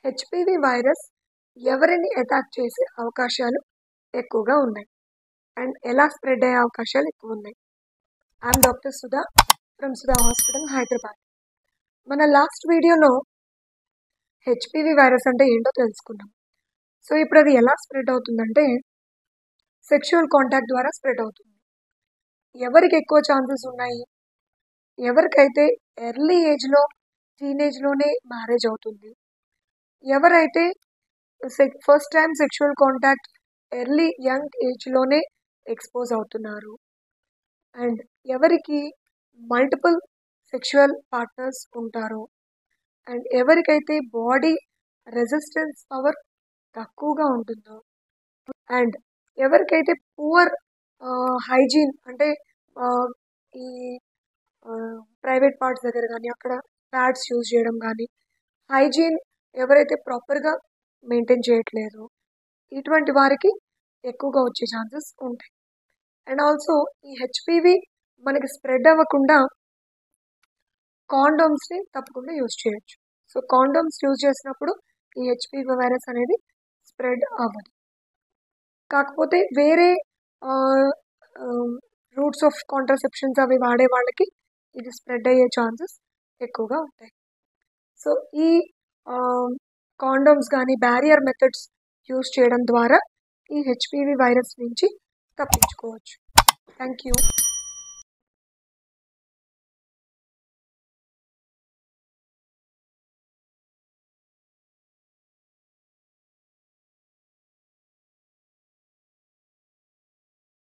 HPV virus ఎవరిని attack చేసే అవకాశాలు ఎక్కువగా ఉన్నాయి అండ్ ఎలా స్ప్రెడ్ అయ్యే అవకాశాలు ఎక్కువ ఉన్నాయి. I'm doctor Sudha from Sudha hospital, Hyderabad. మన లాస్ట్ వీడియోలో హెచ్పివి వైరస్ అంటే ఏంటో తెలుసుకున్నాం. సో ఇప్పుడు అది ఎలా స్ప్రెడ్ అవుతుందంటే సెక్షువల్ కాంటాక్ట్ ద్వారా స్ప్రెడ్ అవుతుంది. ఎవరికి ఎక్కువ ఛాన్సెస్ ఉన్నాయి? ఎవరికైతే ఎర్లీ ఏజ్లో టీనేజ్లోనే మ్యారేజ్ అవుతుంది, ఎవరైతే first time sexual contact early young ఏజ్లోనే ఎక్స్పోజ్ అవుతున్నారు, అండ్ ఎవరికి మల్టిపుల్ సెక్షువల్ పార్ట్నర్స్ ఉంటారో, అండ్ ఎవరికైతే బాడీ రెసిస్టెన్స్ పవర్ తక్కువగా ఉంటుందో, అండ్ ఎవరికైతే పువర్ హైజీన్ అంటే ఈ ప్రైవేట్ పార్ట్స్ దగ్గర కానీ అక్కడ ప్యాడ్స్ యూజ్ చేయడం కానీ హైజీన్ ఎవరైతే ప్రాపర్గా మెయింటైన్ చేయట్లేదో ఇటువంటి వారికి ఎక్కువగా వచ్చే ఛాన్సెస్ ఉంటాయి. అండ్ ఆల్సో ఈ హెచ్పివి మనకి స్ప్రెడ్ అవ్వకుండా కాండోమ్స్ని తప్పకుండా యూజ్ చేయొచ్చు. సో కాండోమ్స్ యూజ్ చేసినప్పుడు ఈ హెచ్పివి వైరస్ అనేది స్ప్రెడ్ అవ్వదు. కాకపోతే వేరే రూట్స్ ఆఫ్ కాంట్రసెప్షన్స్ అవి వాడే వాళ్ళకి ఇది స్ప్రెడ్ అయ్యే ఛాన్సెస్ ఎక్కువగా ఉంటాయి. సో ఈ కాండోమ్స్ కానీ బ్యారియర్ మెథడ్స్ యూజ్ చేయడం ద్వారా ఈ హెచ్పివి వైరస్ నుంచి తప్పించుకోవచ్చు. Thank you.